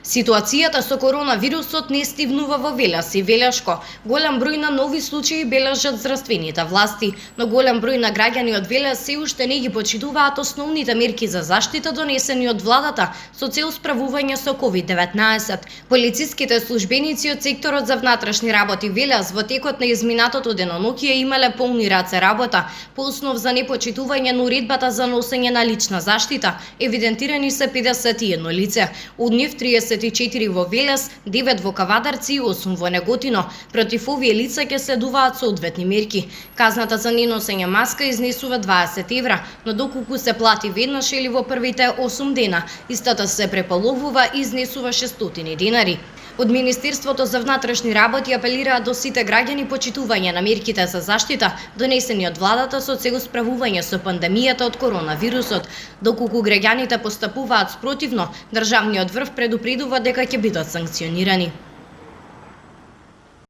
Ситуацијата со коронавирусот не стивнува во Велес и Велешко. Голем број на нови случаи бележат здравствените власти, но голем број на граѓани од Велес се уште не ги почитуваат основните мерки за заштита донесени од владата со цел справување со COVID-19. Полициските службеници од секторот за внатрешни работи Велес во текот на изминатото деноноќие имале полни раце работа по основ за непочитување на уредбата за носење на лична заштита. Евидентирани се 51 лице, од нив 34 во Велес, 9 во Кавадарци и 8 во Неготино. Против овие лица ќе следуваат соодветни мерки. Казната за неносење маска изнесува 20 евра, но доколку се плати веднаш или во првите 8 дена, истата се преполовува и изнесува 600 денари. Од Министерството за внатрешни работи апелираат до сите граѓани почитување на мерките за заштита донесени од владата со цел справување со пандемијата од коронавирусот. Доколку граѓаните постапуваат спротивно, државниот врв предупредува дека ќе бидат санкционирани.